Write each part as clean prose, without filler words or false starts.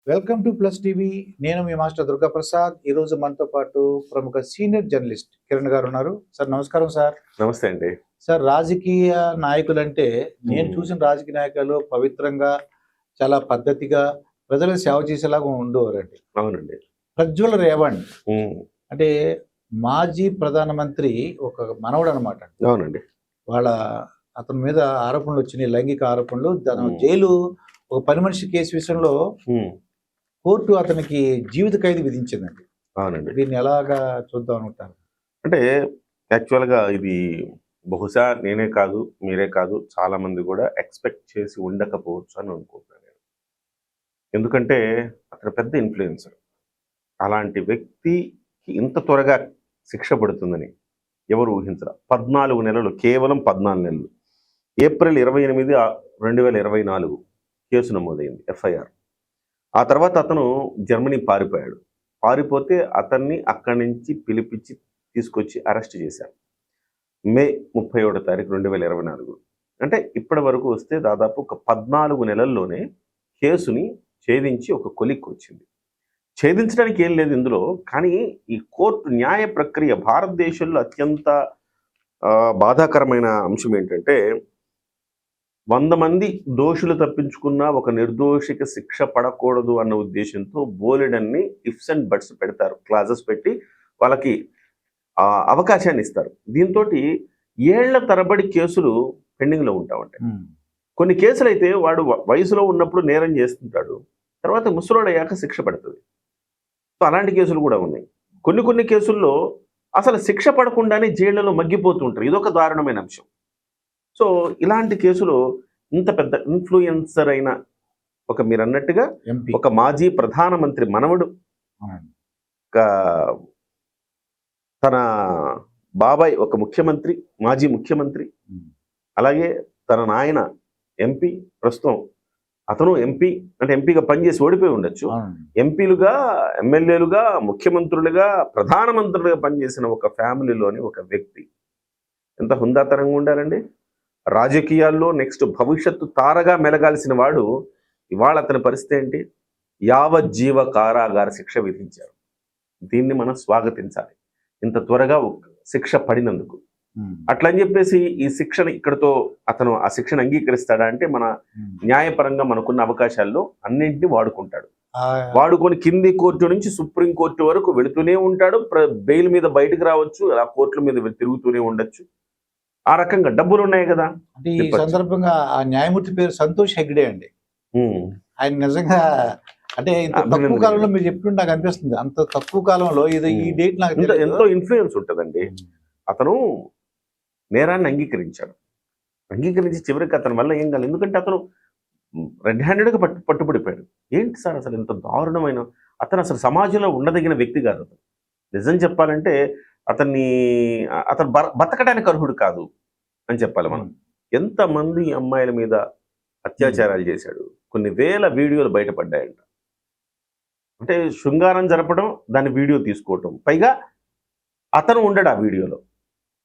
Welcome to plus TV. నేను మీ master Durga Prasad. ఈరోజు మనతో పాటు ప్రముఖ సీనియర్ జర్నలిస్ట్ కిరణ్ గారు ఉన్నారు. సార్ నమస్కారం సార్. నమస్తే అండి. సార్, రాజకీయ నాయకులంటే నేను చూసిన రాజకీయ నాయకులు పవిత్రంగా, చాలా పద్ధతిగా ప్రజలకు సేవ చేసేలాగా ఉండేవారండి. అవునండి. ప్రజ్వల్ రేవణ్ అంటే మాజీ ప్రధానమంత్రి ఒక మనవడు అనమాట. అవునండి. వాళ్ళ అతని మీద ఆరోపణలు వచ్చినాయి, లైంగిక ఆరోపణలు. జైలు ఒక పని మనిషి కేసు విషయంలో కోర్టు అతనికి జీవిత ఖైదు విధించిందండి. అవునండి. దీన్ని ఎలాగా చూద్దాం అనుకుంటారు? అంటే యాక్చువల్గా ఇది బహుశా నేనే కాదు, మీరే కాదు, చాలా మంది కూడా ఎక్స్పెక్ట్ చేసి ఉండకపోవచ్చు అని అనుకుంటున్నాను నేను. ఎందుకంటే అతను పెద్ద ఇన్ఫ్లుయెన్సర్. అలాంటి వ్యక్తికి ఇంత త్వరగా శిక్ష పడుతుందని ఎవరు ఊహించరా? 14 నెలలు, కేవలం 14 నెలలు. ఏప్రిల్ 28, 2024 కేసు నమోదైంది, ఎఫ్ఐఆర్. ఆ తర్వాత అతను జర్మనీ పారిపోతే అతన్ని అక్కడి నుంచి పిలిపించి తీసుకొచ్చి అరెస్ట్ చేశారు. మే 31 తారీఖు 2024. అంటే ఇప్పటి వరకు వస్తే దాదాపు ఒక 14 నెలల్లోనే కేసుని ఛేదించి ఒక కొలిక్కి వచ్చింది. ఛేదించడానికి ఏం లేదు ఇందులో, కానీ ఈ కోర్టు న్యాయ ప్రక్రియ భారతదేశంలో అత్యంత బాధాకరమైన అంశం ఏంటంటే 100 మంది దోషులు తప్పించుకున్నా ఒక నిర్దోషికి శిక్ష పడకూడదు అన్న ఉద్దేశంతో బోలెడన్ని ఇఫ్స్ అండ్ బట్స్ పెడతారు, క్లాజెస్ పెట్టి వాళ్ళకి అవకాశాన్ని ఇస్తారు. దీంతో ఏళ్ల తరబడి కేసులు పెండింగ్లో ఉంటా ఉంటాయి. కొన్ని కేసులు అయితే వాడు వయసులో ఉన్నప్పుడు నేరం చేస్తుంటాడు, తర్వాత ముసలోడయ్యాక శిక్ష పడుతుంది. సో అలాంటి కేసులు కూడా ఉన్నాయి. కొన్ని కేసుల్లో అసలు శిక్ష పడకుండానే జైళ్లలో మగ్గిపోతూ ఉంటారు. ఇదొక దారుణమైన అంశం. సో ఇలాంటి కేసులో ఇంత పెద్ద ఇన్ఫ్లుయెన్సర్ అయిన మీరు అన్నట్టుగా ఒక మాజీ ప్రధానమంత్రి మనవడు, తన బాబాయ్ ఒక ముఖ్యమంత్రి, మాజీ ముఖ్యమంత్రి, అలాగే తన నాయన ఎంపీ, ప్రస్తుతం అతను ఎంపీ, అంటే ఎంపీగా పనిచేసి ఓడిపోయి ఉండొచ్చు, ఎంపీలుగా, ఎమ్మెల్యేలుగా, ముఖ్యమంత్రులుగా, ప్రధానమంత్రులుగా పనిచేసిన ఒక ఫ్యామిలీలోని ఒక వ్యక్తి ఎంత హుందాతరంగా ఉండాలండి. రాజకీయాల్లో నెక్స్ట్ భవిష్యత్తు తారగా మెలగాల్సిన వాడు ఇవాళ అతని పరిస్థితి ఏంటి? యావజ్జీవ కారాగార శిక్ష విధించారు. దీన్ని మనం స్వాగతించాలి, ఇంత త్వరగా శిక్ష పడినందుకు. అట్లని చెప్పేసి ఈ శిక్షణ ఇక్కడతో అతను ఆ శిక్షను అంగీకరిస్తాడా అంటే, మన న్యాయపరంగా మనకున్న అవకాశాల్లో అన్నింటినీ వాడుకుంటాడు. వాడుకొని కింది కోర్టు నుంచి సుప్రీం కోర్టు వరకు వెళుతూనే ఉంటాడు. బెయిల్ మీద బయటకు రావచ్చు, ఆ కోర్టుల మీద తిరుగుతూనే ఉండొచ్చు. ఆ రకంగా డబ్బులు ఉన్నాయి కదా. అంటే ఈ సందర్భంగా ఆ న్యాయమూర్తి పేరు సంతోష్ హెగ్డే అండి. ఆయన నిజంగా అంటే ఇంత తక్కువ కాలంలో మీరు చెప్తుంటే నాకు అనిపిస్తుంది, అంత తక్కువ కాలంలో ఈ డేట్ నాకు ఎంతో ఇన్ఫ్లుయెన్స్ ఉంటుందండి. అతను నేరాన్ని అంగీకరించి చివరికి అతని వల్ల ఏం కాదు. ఎందుకంటే అతను రెడ్ హ్యాండెడ్గా పట్టుబడిపోయాడు. ఏంటి సార్ అసలు ఇంత దారుణమైన, అతను అసలు సమాజంలో ఉండదగిన వ్యక్తి కాదు. అతను నిజం చెప్పాలంటే అతను బతకడానికి అర్హుడు కాదు అని చెప్పాలి మనం. ఎంతమంది అమ్మాయిల మీద అత్యాచారాలు చేశాడు, కొన్ని వేల వీడియోలు బయటపడ్డాయంట. అంటే శృంగారం జరపడం, దాన్ని వీడియో తీసుకోవటం, పైగా అతను ఉండడు ఆ వీడియోలో.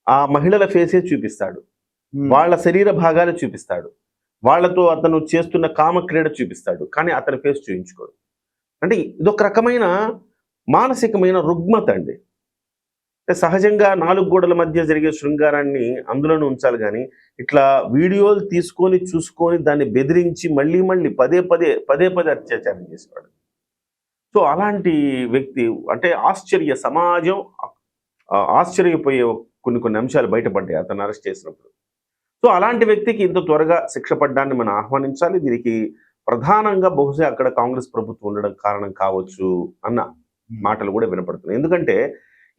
ఆ మహిళల ఫేసే చూపిస్తాడు, వాళ్ళ శరీర భాగాలు చూపిస్తాడు, వాళ్ళతో అతను చేస్తున్న కామక్రీడ చూపిస్తాడు, కానీ అతని ఫేస్ చూపించుకోడు. అంటే ఇదొక రకమైన మానసికమైన రుగ్మత అండి. అంటే సహజంగా 4 గోడల మధ్య జరిగే శృంగారాన్ని అందులోనే ఉంచాలి, కానీ ఇట్లా వీడియోలు తీసుకొని చూసుకొని దాన్ని బెదిరించి మళ్ళీ పదే పదే అత్యాచారం చేసేవాడు. సో అలాంటి వ్యక్తి అంటే సమాజం ఆశ్చర్యపోయే కొన్ని అంశాలు బయటపడ్డాయి అతను అరెస్ట్ చేసినప్పుడు. సో అలాంటి వ్యక్తికి ఇంత త్వరగా శిక్ష పడ్డాన్ని మనం ఆహ్వానించాలి. దీనికి ప్రధానంగా బహుశా అక్కడ కాంగ్రెస్ ప్రభుత్వం ఉండడం కారణం కావచ్చు అన్న మాటలు కూడా వినపడుతున్నాయి. ఎందుకంటే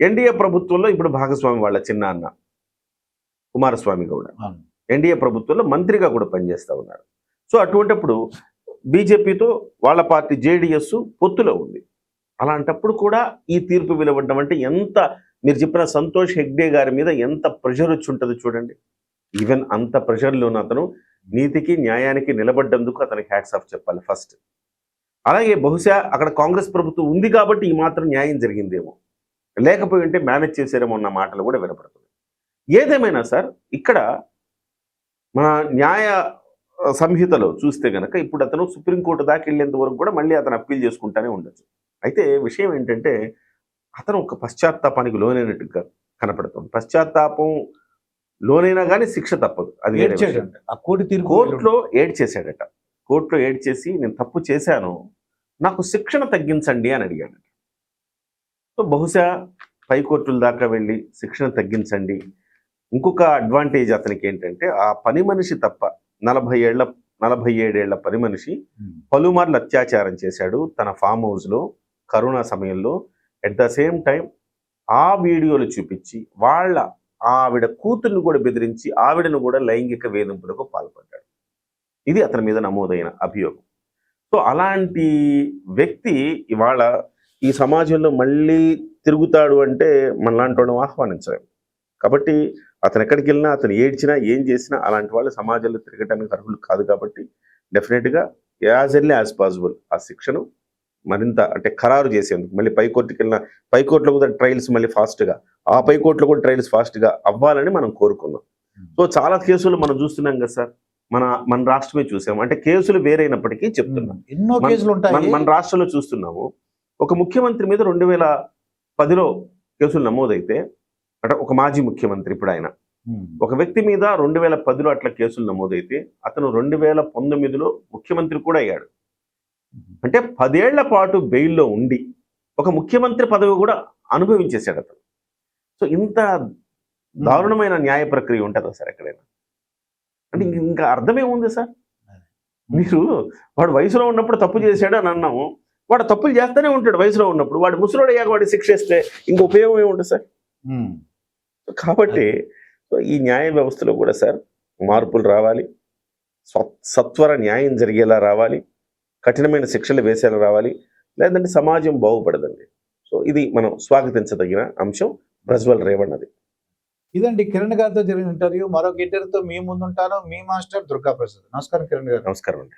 ఎన్డీఏ ప్రభుత్వంలో ఇప్పుడు భాగస్వామి వాళ్ళ చిన్న అన్న కుమారస్వామి గౌడ ఎన్డీఏ ప్రభుత్వంలో మంత్రిగా కూడా పనిచేస్తూ ఉన్నారు. సో అటువంటిప్పుడు బీజేపీతో వాళ్ళ పార్టీ జేడీఎస్ పొత్తులో ఉంది. అలాంటప్పుడు కూడా ఈ తీర్పు వెలువడడం అంటే ఎంత, మీరు చెప్పిన సంతోష్ హెగ్డే గారి మీద ఎంత ప్రెషర్ వచ్చి ఉంటుంది చూడండి. ఈవెన్ అంత ప్రెషర్లోనూ అతను నీతికి న్యాయానికి నిలబడ్డందుకు అతనికి హ్యాట్స్ ఆఫ్ చెప్పాలి ఫస్ట్. అలాగే బహుశా అక్కడ కాంగ్రెస్ ప్రభుత్వం ఉంది కాబట్టి ఈ మాత్రం న్యాయం జరిగిందేమో, లేకపోయి ఉంటే మేనేజ్ చేసేరేమో అన్న మాటలు కూడా వినపడుతుంది. ఏదేమైనా సార్, ఇక్కడ మన న్యాయ సంహితలో చూస్తే గనక ఇప్పుడు అతను సుప్రీంకోర్టు దాకా వెళ్ళేంత వరకు కూడా మళ్ళీ అతను అప్పీల్ చేసుకుంటానే ఉండొచ్చు. అయితే విషయం ఏంటంటే అతను ఒక పశ్చాత్తాపానికి లోనైనట్టుగా కనపడుతుంది. పశ్చాత్తాపం లోనైనా కానీ శిక్ష తప్పదు. అది వేరే విషయం. ఏడ్చాడంట. ఆ కోర్టు తీర్పు కోర్టులో ఏడ్చేశాడట. కోర్టులో ఏడ్చేసి నేను తప్పు చేశాను, నాకు శిక్షణ తగ్గించండి అని అడిగాడట. సో బహుశా పై కోర్టుల దాకా వెళ్ళి శిక్షణ తగ్గించండి. ఇంకొక అడ్వాంటేజ్ అతనికి ఏంటంటే ఆ పని మనిషి తప్ప 47 ఏళ్ల పని మనిషి పలుమార్లు అత్యాచారం చేశాడు తన ఫామ్ హౌస్లో కరోనా సమయంలో. ఎట్ ద సేమ్ టైం ఆ వీడియోలు చూపించి ఆవిడ కూతుర్ని కూడా బెదిరించి ఆవిడను కూడా లైంగిక వేధింపులకు పాల్పడ్డాడు. ఇది అతని మీద నమోదైన అభియోగం. సో అలాంటి వ్యక్తి ఇవాళ ఈ సమాజంలో మళ్ళీ తిరుగుతాడు అంటే మనలాంటి వాళ్ళని ఆహ్వానించలేము. కాబట్టి అతను ఎక్కడికి వెళ్ళినా, అతను ఏడ్చినా, ఏం చేసినా అలాంటి వాళ్ళు సమాజంలో తిరగటానికి అర్హులు కాదు. కాబట్టి డెఫినెట్గా యాజ్ ఎర్లీ యాజ్ పాసిబుల్ ఆ శిక్షను మరింత అంటే ఖరారు చేసేందుకు మళ్ళీ పైకోర్టుకి వెళ్ళిన, పైకోర్టులో కూడా ట్రయల్స్ మళ్ళీ ఫాస్ట్గా, ఆ పైకోర్టులో కూడా ట్రయల్స్ ఫాస్ట్గా అవ్వాలని మనం కోరుకుందాం. సో చాలా కేసులు మనం చూస్తున్నాం కదా సార్, మన రాష్ట్రమే చూసాము. అంటే కేసులు వేరైనప్పటికీ చెప్తున్నాం, ఎన్నో కేసులు ఉంటాయి. మన రాష్ట్రంలో చూస్తున్నాము. ఒక ముఖ్యమంత్రి మీద 2010లో కేసులు నమోదైతే, అంటే ఒక మాజీ ముఖ్యమంత్రి, ఇప్పుడు ఆయన ఒక వ్యక్తి మీద 2010లో అట్లా కేసులు నమోదైతే అతను 2019లో ముఖ్యమంత్రి కూడా అయ్యాడు. అంటే 10 ఏళ్ల పాటు బెయిల్లో ఉండి ఒక ముఖ్యమంత్రి పదవి కూడా అనుభవించేశాడు అతను. సో ఇంత దారుణమైన న్యాయ ప్రక్రియ ఉంటుందా సార్ ఎక్కడైనా? అంటే ఇంకా అర్థమేముంది సార్? మీరు వాడు వయసులో ఉన్నప్పుడు తప్పు చేశాడు అని అన్నాము, వాడు తప్పులు చేస్తూనే ఉంటాడు వయసులో ఉన్నప్పుడు. వాడు ముసలోడు అయ్యాక వాడు శిక్ష ఇస్తే ఇంక ఉపయోగం ఏముంటుంది సార్? కాబట్టి ఈ న్యాయ వ్యవస్థలో కూడా సార్ మార్పులు రావాలి, సత్వర న్యాయం జరిగేలా రావాలి, కఠినమైన శిక్షలు వేసేలా రావాలి, లేదంటే సమాజం బాగుపడదండి. సో ఇది మనం స్వాగతించదగిన అంశం ప్రజ్వల్ రేవణ్ణది. ఇదండి కిరణ్ గారితో జరిగిన ఇంటర్వ్యూ. మరొక ఇంటర్వ్యూతో మీ ముందుంటాను. మీ మాస్టర్ దుర్గా ప్రసాద్. నమస్కారం కిరణ్ గారు. నమస్కారం అండి.